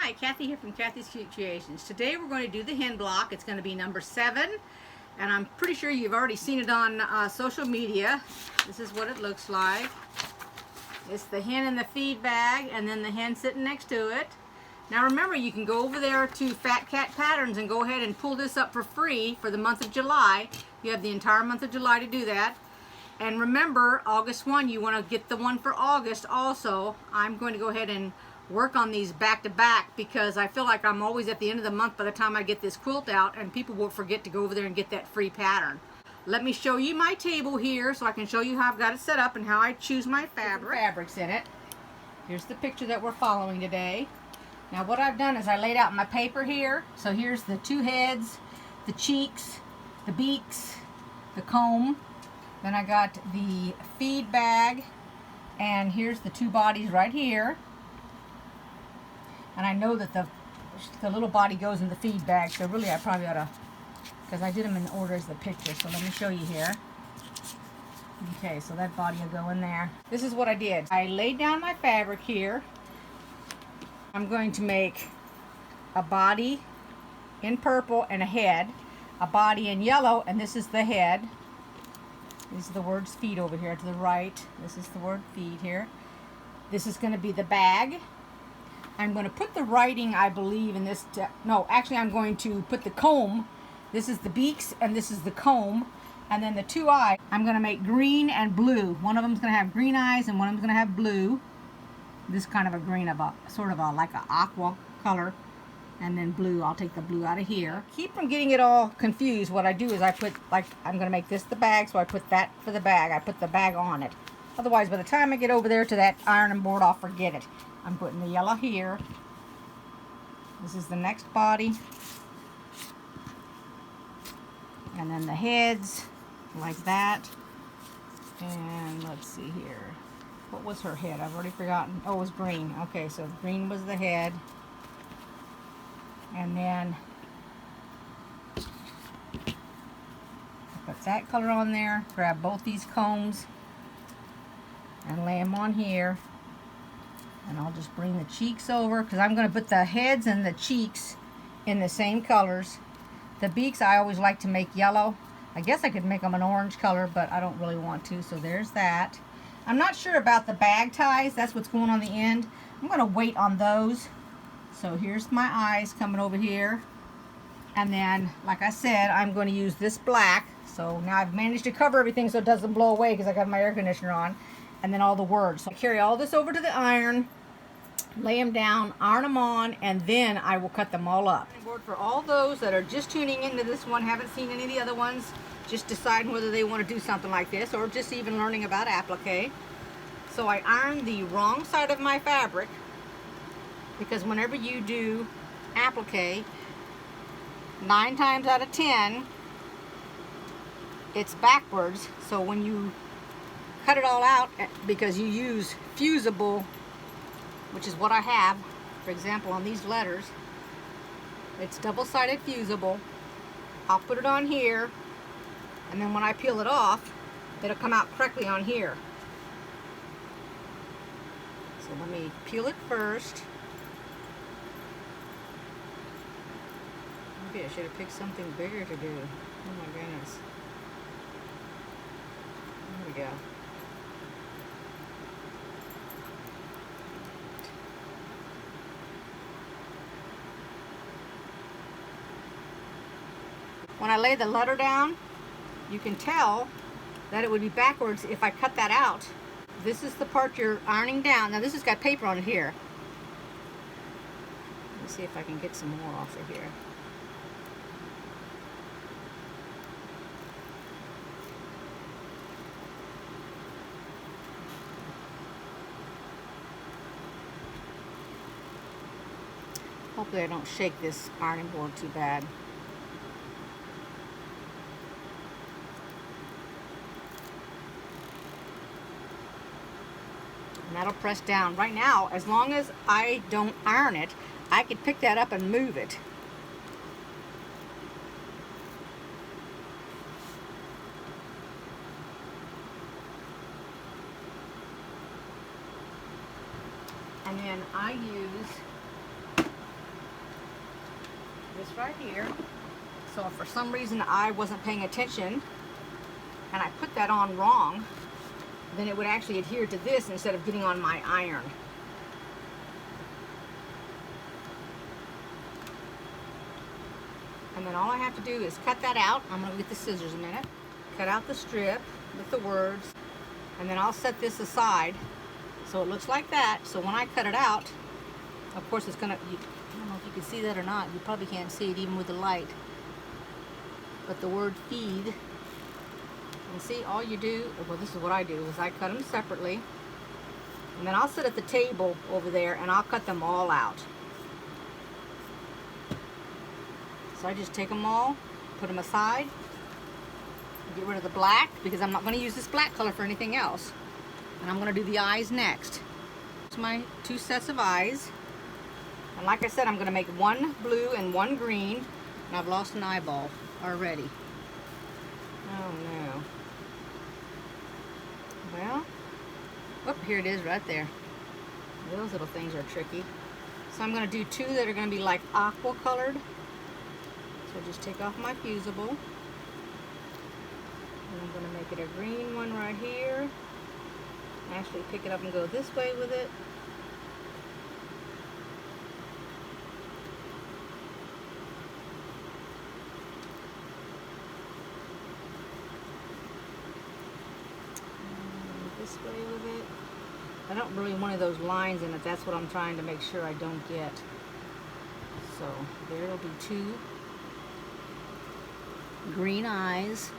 Hi, Kathy here from Kathy's Cute Creations. Today we're going to do the hen block. It's going to be number 7, and I'm pretty sure you've already seen it on social media. This is what it looks like. It's the hen in the feed bag and then the hen sitting next to it. Now remember, you can go over there to Fat Cat Patterns and go ahead and pull this up for free for the month of July. You have the entire month of July to do that. And remember, August 1, you want to get the one for August also. I'm going to go ahead and work on these back to back because I feel like I'm always at the end of the month by the time I get this quilt out, and people will forget to go over there and get that free pattern. Let me show you my table here so I can show you how I've got it set up and how I choose my fabrics in it. Here's the picture that we're following today. Now what I've done is I laid out my paper here. So here's the 2 heads, the cheeks, the beaks, the comb. Then I got the feed bag, and here's the 2 bodies right here. And I know that the little body goes in the feed bag, so really I probably ought to, because I did them in order as the picture. So let me show you here. Okay, so that body will go in there. This is what I did. I laid down my fabric here. I'm going to make a body in purple and a head, a body in yellow, and this is the head. These are the words feed over here to the right. This is the word feed here. This is going to be the bag. I'm going to put the writing, I believe, in this. No, actually, I'm going to put the comb. This is the beaks, and this is the comb. And then the 2 eyes, I'm going to make green and blue. One of them's going to have green eyes, and one of them's going to have blue. This kind of a green, of a sort of a like an aqua color, and then blue. I'll take the blue out of here. Keep from getting it all confused. What I do is I put, like, I'm going to make this the bag, so I put that for the bag. I put the bag on it. Otherwise, by the time I get over there to that ironing board, I'll forget it. I'm putting the yellow here. This is the next body. And then the heads, like that. And let's see here. What was her head? I've already forgotten. Oh, it was green. Okay, so green was the head. And then put that color on there. Grab both these combs and lay them on here. And I'll just bring the cheeks over because I'm going to put the heads and the cheeks in the same colors. The beaks I always like to make yellow. I guess I could make them an orange color, but I don't really want to, so there's that. I'm not sure about the bag ties. That's what's going on the end. I'm going to wait on those. So here's my eyes coming over here. And then, like I said, I'm going to use this black. So now I've managed to cover everything so it doesn't blow away because I got my air conditioner on. And then all the words. So I carry all this over to the iron, lay them down, iron them on, and then I will cut them all up. For all those that are just tuning into this one, haven't seen any of the other ones, just deciding whether they want to do something like this or just even learning about applique. So I iron the wrong side of my fabric because whenever you do applique, 9 times out of 10, it's backwards. So when you cut it all out, because you use fusible, which is what I have, for example, on these letters, it's double-sided fusible. I'll put it on here, and then when I peel it off, it'll come out correctly on here. So let me peel it first. Maybe I should have picked something bigger to do. Oh my goodness. There we go. When I lay the letter down, you can tell that it would be backwards if I cut that out. This is the part you're ironing down. Now this has got paper on it here. Let me see if I can get some more off of here. Hopefully I don't shake this ironing board too bad. And that'll press down. Right now, as long as I don't iron it, I could pick that up and move it. And then I use this right here. So if for some reason I wasn't paying attention and I put that on wrong, then it would actually adhere to this instead of getting on my iron. And then all I have to do is cut that out. I'm going to get the scissors a minute. Cut out the strip with the words. And then I'll set this aside so it looks like that. So when I cut it out, of course it's going to, I don't know if you can see that or not. You probably can't see it even with the light. But the word feed, and see, all you do, well, this is what I do, is I cut them separately. And then I'll sit at the table over there and I'll cut them all out. So I just take them all, put them aside, get rid of the black because I'm not going to use this black color for anything else. And I'm going to do the eyes next. It's my 2 sets of eyes. And like I said, I'm going to make 1 blue and 1 green. And I've lost an eyeball already. Oh no. Well, oh, here it is right there. Those little things are tricky. So I'm going to do 2 that are going to be like aqua colored. So just take off my fusible. And I'm going to make it a green one right here. Actually pick it up and go this way with it. And this way with it. I don't really want those lines in it. That's what I'm trying to make sure I don't get. So there will be 2 green eyes.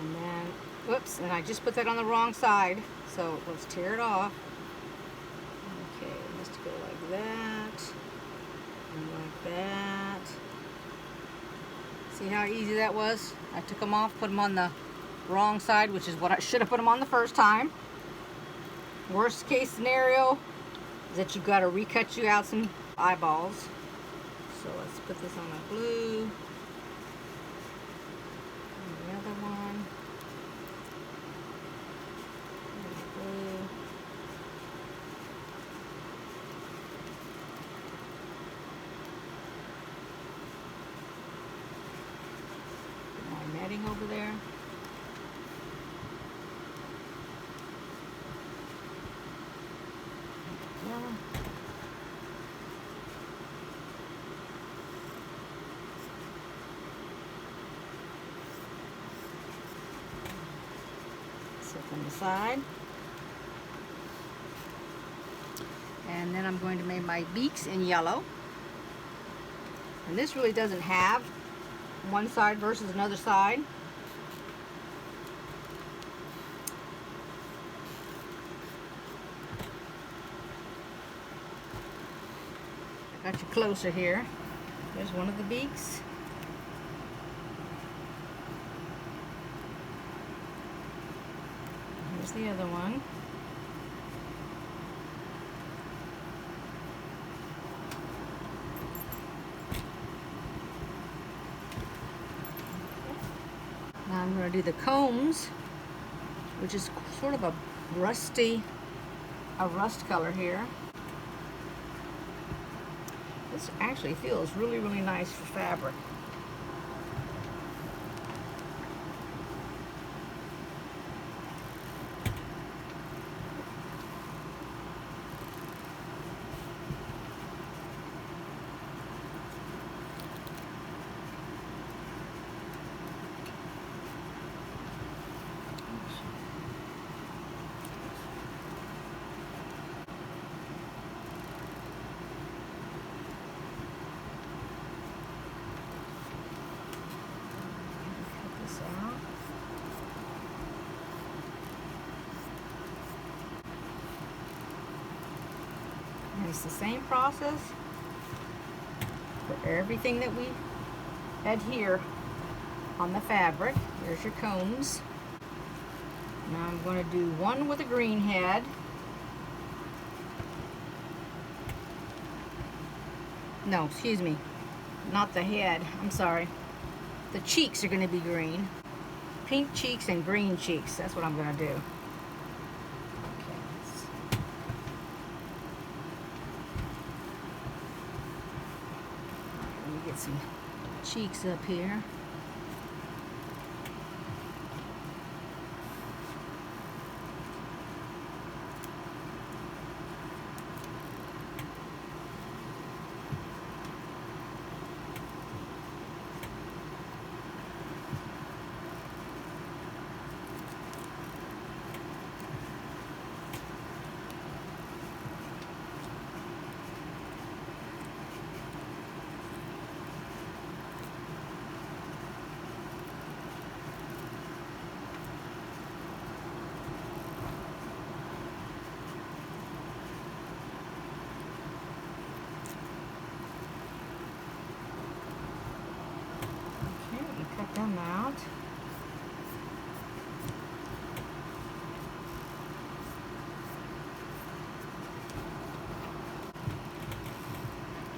And then, whoops, and I just put that on the wrong side. So let's tear it off. Okay, let's go like that. And like that. See how easy that was? I took them off, put them on the wrong side, which is what I should have put them on the first time. Worst case scenario is that you've got to recut you out some eyeballs. So let's put this on a blue. And the other one. And a blue. Put my netting over there. Set them aside. And then I'm going to make my beaks in yellow. And this really doesn't have one side versus another side. Got you closer here. There's one of the beaks. Here's the other one. Now I'm going to do the combs, which is sort of a rust color here. This actually feels really, really nice for fabric. It's the same process for everything that we adhere on the fabric. Here's your combs. Now I'm going to do one with a green head. No, excuse me, not the head. I'm sorry. The cheeks are going to be green. pink cheeks and green cheeks. That's what I'm going to do. Okay, let me get some cheeks up here. Cut them out.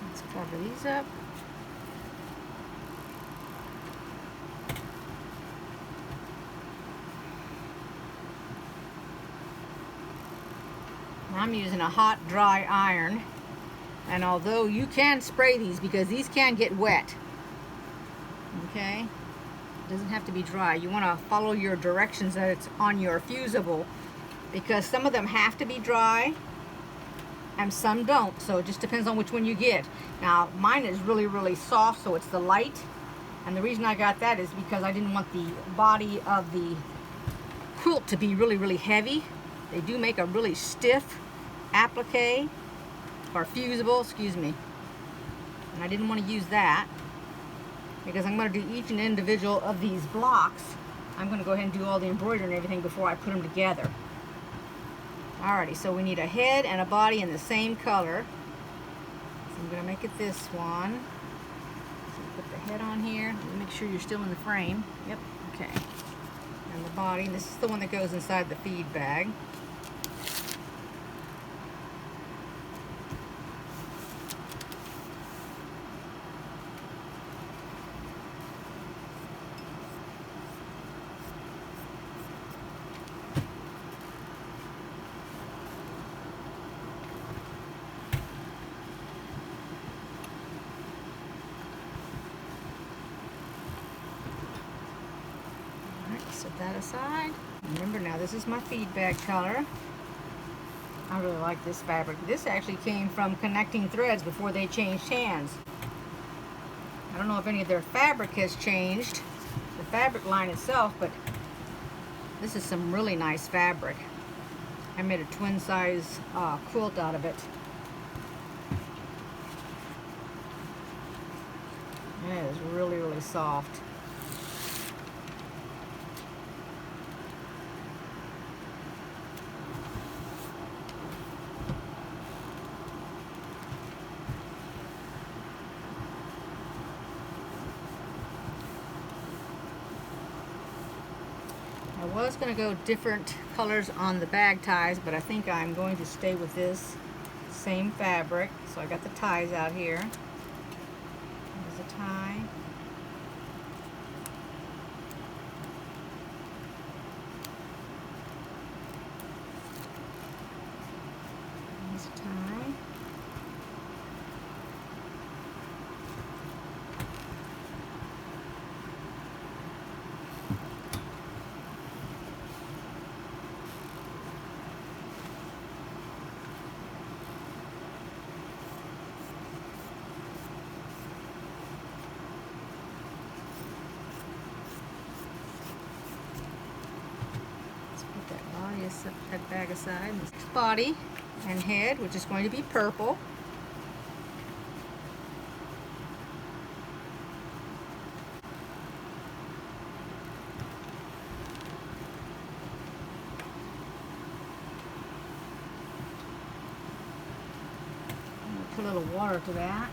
Let's cover these up. I'm using a hot, dry iron, and although you can spray these because these can get wet, okay? Doesn't have to be dry. You want to follow your directions that it's on your fusible, because some of them have to be dry and some don't, so it just depends on which one you get. Now mine is really soft, so it's the light, and the reason I got that is because I didn't want the body of the quilt to be really heavy. They do make a really stiff applique or fusible, excuse me, and I didn't want to use that, because I'm going to do each and individual of these blocks. I'm going to go ahead and do all the embroidery and everything before I put them together. Alrighty, so we need a head and a body in the same color. So I'm going to make it this one. So put the head on here. Make sure you're still in the frame. Yep, okay. And the body, and this is the one that goes inside the feed bag. Set that aside. Remember, now this is my feed bag color. I really like this fabric. This actually came from Connecting Threads before they changed hands. I don't know if any of their fabric has changed, the fabric line itself, but this is some really nice fabric. I made a twin size quilt out of it. And it is really soft. I was going to go different colors on the bag ties, but I think I'm going to stay with this same fabric. So I got the ties out here. There's a tie. There's a tie. Set that bag aside. This body and head, which is going to be purple. I'm going to put a little water to that.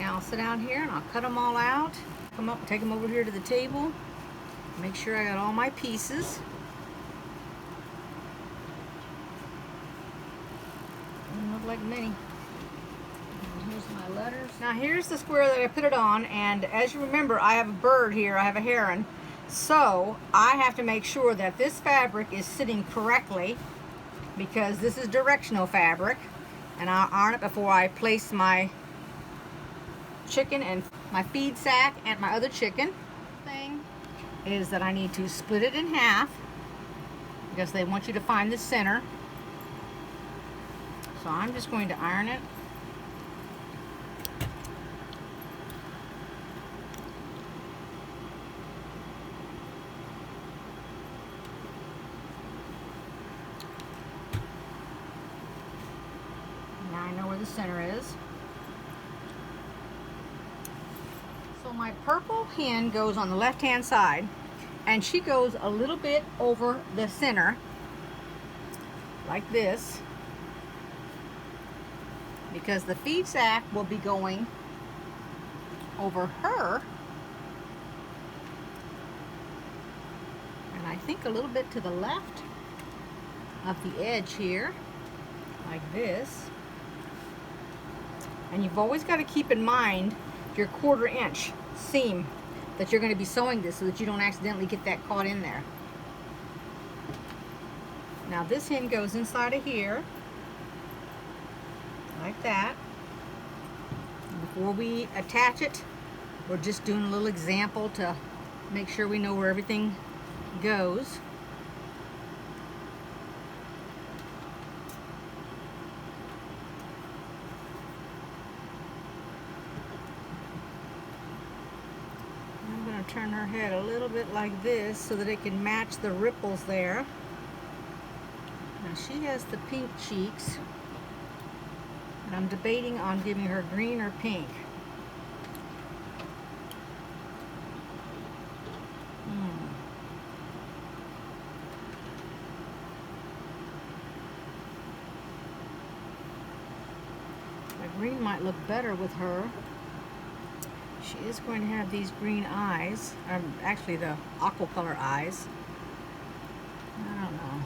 Now I'll sit down here and I'll cut them all out. Come up and take them over here to the table. Make sure I got all my pieces. Doesn't look like many. And here's my letters. Now here's the square that I put it on, and as you remember, I have a bird here, I have a heron. So I have to make sure that this fabric is sitting correctly, because this is directional fabric, and I'll iron it before I place my chicken and my feed sack and my other chicken. Thing is that I need to split it in half because they want you to find the center. So I'm just going to iron it. Now I know where the center is. So my purple hen goes on the left hand side, and she goes a little bit over the center like this, because the feed sack will be going over her, and I think a little bit to the left of the edge here like this. And you've always got to keep in mind your 1/4 inch seam that you're going to be sewing this, so that you don't accidentally get that caught in there. Now this hen goes inside of here like that. And before we attach it, we're just doing a little example to make sure we know where everything goes. Turn her head a little bit like this so that it can match the ripples there. Now she has the pink cheeks, and I'm debating on giving her green or pink. The green might look better with her. She is going to have these green eyes, actually the aqua color eyes. I don't know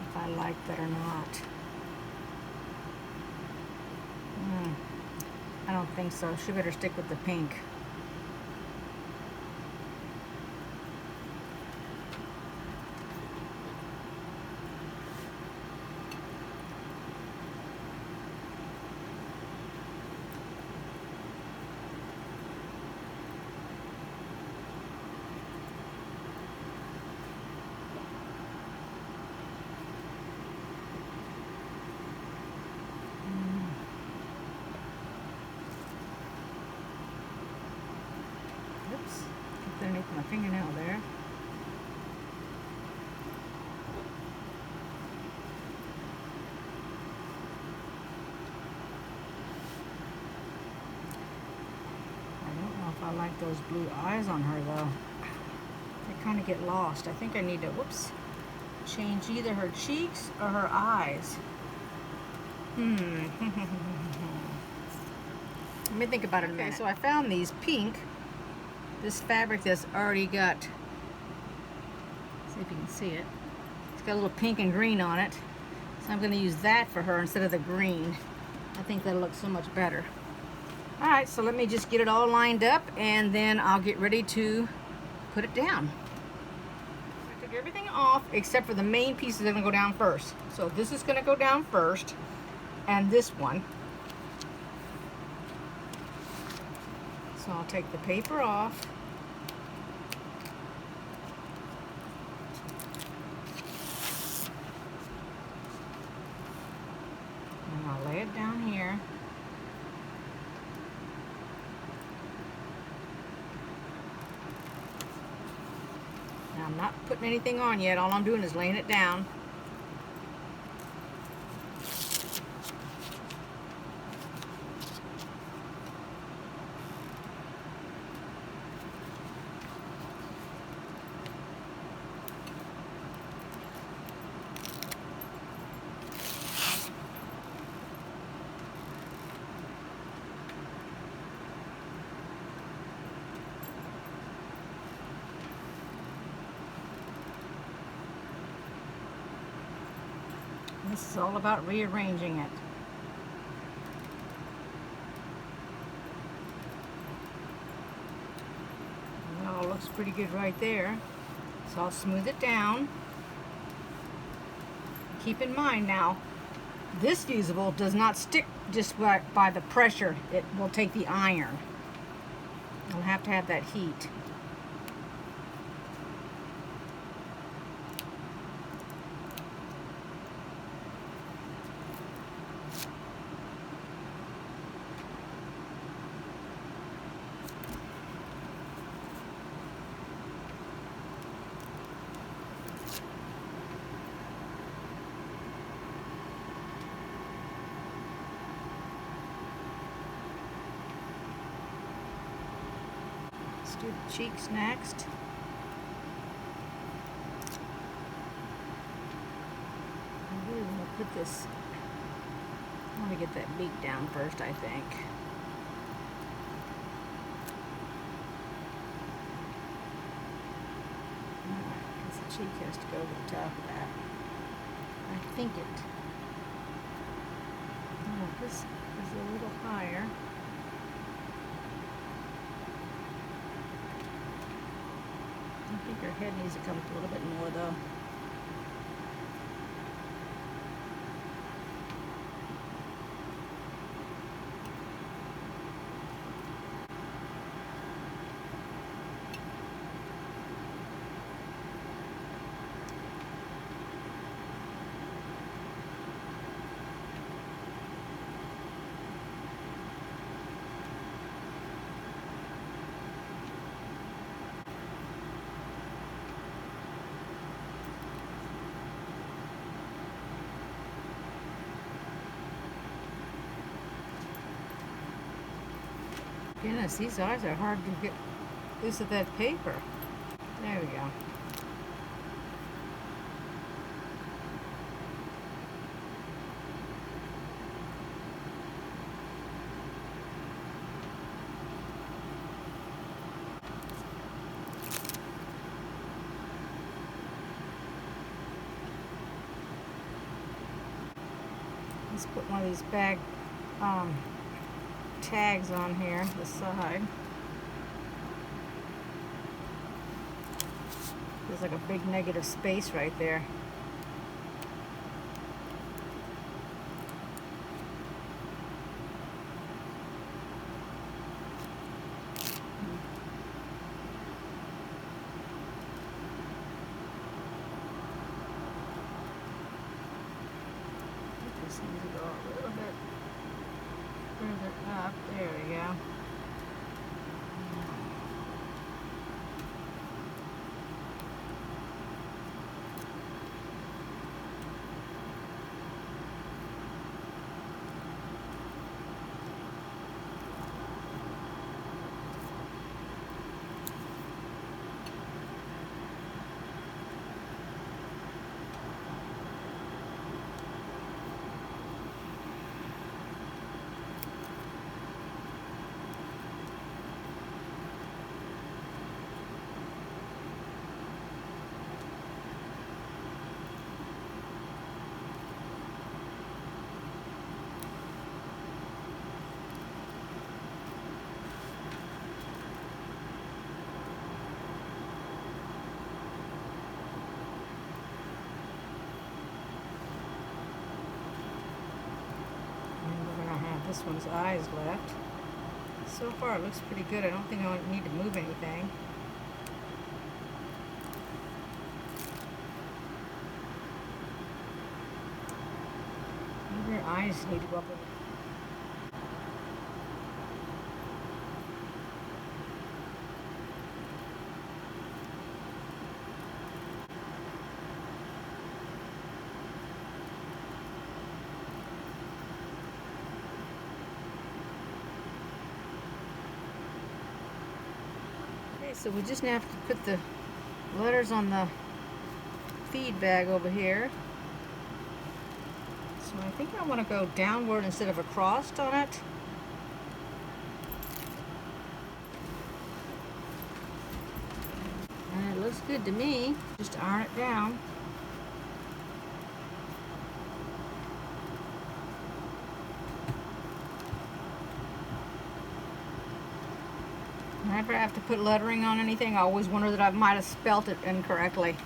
if I like that or not. I don't think so. She better stick with the pink. Underneath my fingernail there. I don't know if I like those blue eyes on her though. They kind of get lost. I think I need to, change either her cheeks or her eyes. Let me think about it a minute. Okay, so I found these pink. This fabric that's already got, see if you can see it, it's got a little pink and green on it, so I'm going to use that for her instead of the green. I think that'll look so much better. Alright, so let me just get it all lined up, and then I'll get ready to put it down. I took everything off except for the main pieces that are going to go down first. So this is going to go down first, and this one. So I'll take the paper off. And I'll lay it down here. Now I'm not putting anything on yet. All I'm doing is laying it down. This is all about rearranging it. Well, it looks pretty good right there. So I'll smooth it down. Keep in mind now, this fusible does not stick just by the pressure. It will take the iron. You'll have to have that heat. Let's do the cheeks next. I really want to put this, I want to get that beak down first, I think. Because the cheek has to go to the top of that. I think it. Oh, this is a little higher. I think her head needs to come up a little bit more though. Goodness, these eyes are hard to get loose of that paper. There we go. Let's put one of these bag tags on here, the side. There's like a big negative space right there. This needs to go a little bit further up. There we go. This one's eyes left. So far it looks pretty good. I don't think I need to move anything. Maybe her eyes need to go up a little. So we just now have to put the letters on the feed bag over here. So I think I want to go downward instead of across on it. And it looks good to me. Just iron it down. whenever I have to put lettering on anything, I always wonder that I might have spelt it incorrectly.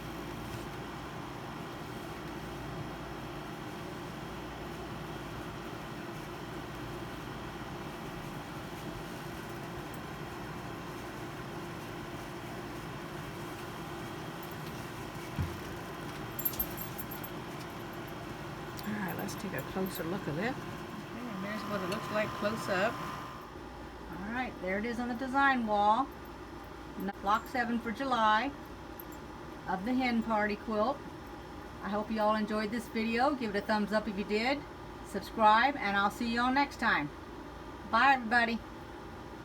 Alright, let's take a closer look at this. Okay, and there's what it looks like close up. Alright, there it is on the design wall. Block 7 for July of the Hen Party quilt. I hope you all enjoyed this video. Give it a thumbs up if you did. Subscribe, and I'll see you all next time. Bye, everybody.